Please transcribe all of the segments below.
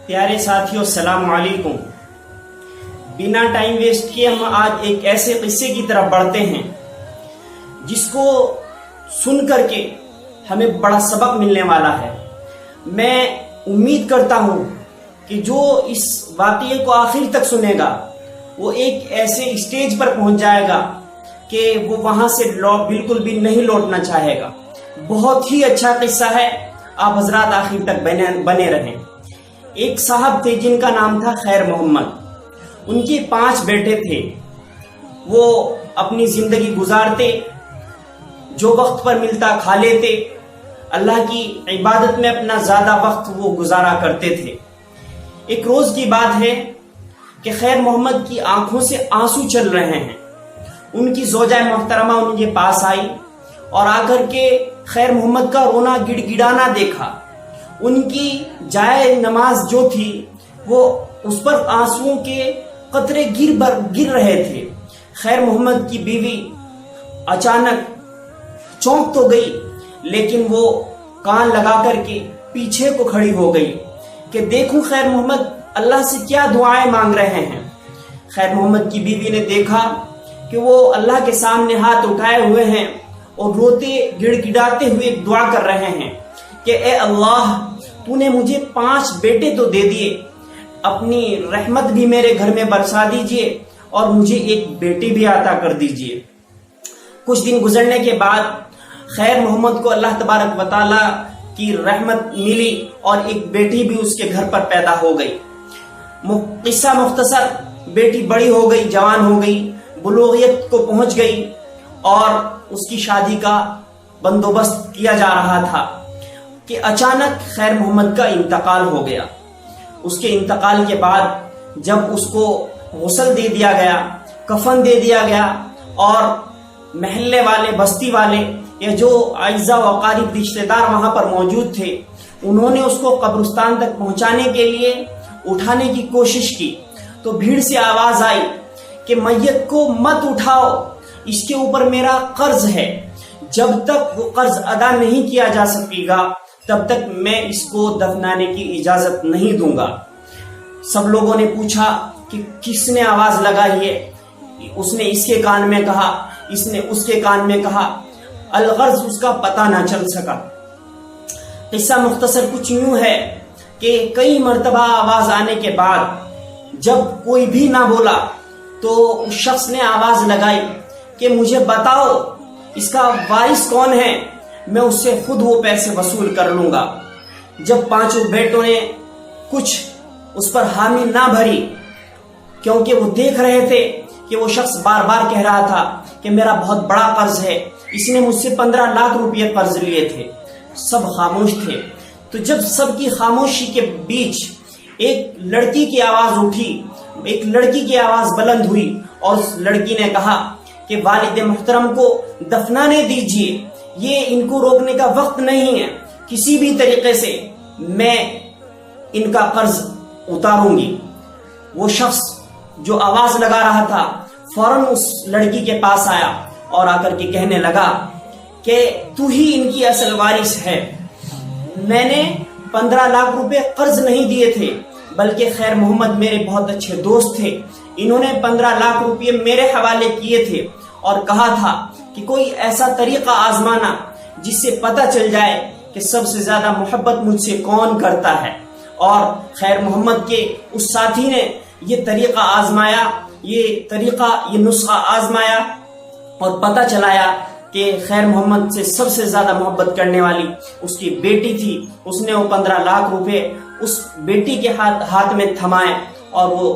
پیارے ساتھیوں السلام علیکم۔ بنا ٹائم ویسٹ کیے ہم آج ایک ایسے قصے کی طرف بڑھتے ہیں جس کو سن کر کے ہمیں بڑا سبق ملنے والا ہے۔ میں امید کرتا ہوں کہ جو اس واقعے کو آخر تک سنے گا وہ ایک ایسے اسٹیج پر پہنچ جائے گا کہ وہ وہاں سے بالکل بھی نہیں لوٹنا چاہے گا۔ بہت ہی اچھا قصہ ہے، آپ حضرات آخر تک بنے رہیں۔ ایک صاحب تھے جن کا نام تھا خیر محمد۔ ان کے 5 بیٹے تھے۔ وہ اپنی زندگی گزارتے، جو وقت پر ملتا کھا لیتے، اللہ کی عبادت میں اپنا زیادہ وقت وہ گزارا کرتے تھے۔ ایک روز کی بات ہے کہ خیر محمد کی آنکھوں سے آنسو چل رہے ہیں۔ ان کی زوجہ محترمہ ان کے پاس آئی اور آ کر کے خیر محمد کا رونا گڑ گڑانا دیکھا۔ ان کی جائے نماز جو تھی وہ اس پر آنسوؤں کے قطرے گر رہے تھے۔ خیر محمد کی بیوی اچانک چونک تو گئی، لیکن وہ کان لگا کر کے پیچھے کو کھڑی ہو گئی کہ دیکھوں خیر محمد اللہ سے کیا دعائیں مانگ رہے ہیں۔ خیر محمد کی بیوی نے دیکھا کہ وہ اللہ کے سامنے ہاتھ اٹھائے ہوئے ہیں اور روتے گڑ گڑاتے ہوئے دعا کر رہے ہیں کہ اے اللہ، تو نے مجھے 5 بیٹے تو دے دیے، اپنی رحمت بھی میرے گھر میں برسا دیجئے اور مجھے ایک بیٹی بھی عطا کر دیجئے۔ کچھ دن گزرنے کے بعد خیر محمد کو اللہ تبارک و تعالی کی رحمت ملی اور ایک بیٹی بھی اس کے گھر پر پیدا ہو گئی۔ قصہ مختصر، بیٹی بڑی ہو گئی، جوان ہو گئی، بلوغیت کو پہنچ گئی اور اس کی شادی کا بندوبست کیا جا رہا تھا کہ اچانک خیر محمد کا انتقال ہو گیا۔ اس کے انتقال کے بعد جب اس کو غسل دے دیا گیا، کفن دے دیا گیا اور محلے والے، بستی والے یا جو اعزاء و اقارب رشتہ دار وہاں پر موجود تھے، انہوں نے اس کو قبرستان تک پہنچانے کے لیے اٹھانے کی کوشش کی تو بھیڑ سے آواز آئی کہ میت کو مت اٹھاؤ، اس کے اوپر میرا قرض ہے، جب تک وہ قرض ادا نہیں کیا جا سکے گا تب تک میں اس کو دفنانے کی اجازت نہیں دوں گا۔ سب لوگوں نے پوچھا کہ کس نے آواز لگائی ہے؟ اس نے اس کے کان میں کہا، اس نے اس کے کان میں کہا، الغرض اس کا پتہ نہ چل سکا۔ قصہ مختصر کچھ یوں ہے کہ کئی مرتبہ آواز آنے کے بعد جب کوئی بھی نہ بولا تو اس شخص نے آواز لگائی کہ مجھے بتاؤ اس کا وارث کون ہے، میں اس سے خود وہ پیسے وصول کر لوں گا۔ جب 5 بیٹوں نے کچھ اس پر حامی نہ بھری، کیونکہ وہ دیکھ رہے تھے کہ وہ شخص بار بار کہہ رہا تھا کہ میرا بہت بڑا قرض ہے، اس نے مجھ سے 15 لاکھ روپے قرض لیے تھے، سب خاموش تھے۔ تو جب سب کی خاموشی کے بیچ ایک لڑکی کی آواز اٹھی، ایک لڑکی کی آواز بلند ہوئی اور اس لڑکی نے کہا کہ والد محترم کو دفنانے دیجئے، یہ ان کو روکنے کا وقت نہیں ہے، کسی بھی طریقے سے میں ان کا قرض اتاروں گی۔ وہ شخص جو آواز لگا رہا تھا فوراً اس لڑکی کے پاس آیا اور آ کر کے کہنے لگا کہ تو ہی ان کی اصل وارث ہے، میں نے 15 لاکھ روپے قرض نہیں دیے تھے، بلکہ خیر محمد میرے بہت اچھے دوست تھے، انہوں نے 15 لاکھ روپے میرے حوالے کیے تھے اور کہا تھا کہ کوئی ایسا طریقہ آزمانا جس سے پتہ چل جائے کہ سب سے زیادہ محبت مجھ سے کون کرتا ہے۔ اور خیر محمد کے اس ساتھی نے یہ طریقہ آزمایا، یہ نسخہ آزمایا اور پتہ چلایا کہ خیر محمد سے سب سے زیادہ محبت کرنے والی اس کی بیٹی تھی۔ اس نے وہ 15 لاکھ روپے اس بیٹی کے ہاتھ میں تھمائے اور وہ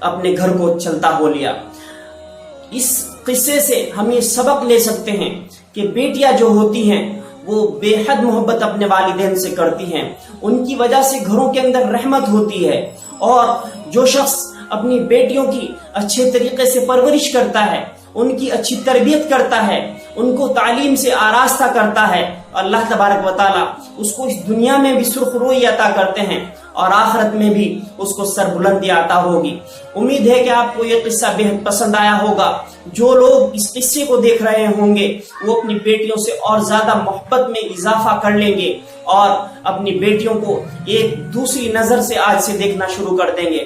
اپنے گھر کو چلتا ہو لیا۔ اس قصے سے ہم یہ سبق لے سکتے ہیں کہ بیٹیاں جو ہوتی ہیں وہ بے حد محبت اپنے والدین سے کرتی ہیں، ان کی وجہ سے گھروں کے اندر رحمت ہوتی ہے، اور جو شخص اپنی بیٹیوں کی اچھے طریقے سے پرورش کرتا ہے، ان کی اچھی تربیت کرتا ہے، ان کو تعلیم سے آراستہ کرتا ہے، اللہ تبارک و تعالی اس کو اس دنیا میں بھی سرخ روئی عطا کرتے ہیں اور آخرت میں بھی اس کو سربلندی عطا ہوگی۔ امید ہے کہ آپ کو یہ قصہ بہت پسند آیا ہوگا۔ جو لوگ اس قصے کو دیکھ رہے ہوں گے وہ اپنی بیٹیوں سے اور زیادہ محبت میں اضافہ کر لیں گے اور اپنی بیٹیوں کو ایک دوسری نظر سے آج سے دیکھنا شروع کر دیں گے۔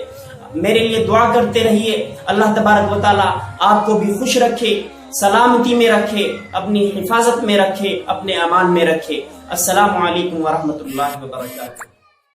میرے لیے دعا کرتے رہیے، اللہ تبارک و تعالی آپ کو بھی خوش رکھے، سلامتی میں رکھے، اپنی حفاظت میں رکھے، اپنے امان میں رکھے۔ السلام علیکم ورحمۃ اللہ وبرکاتہ۔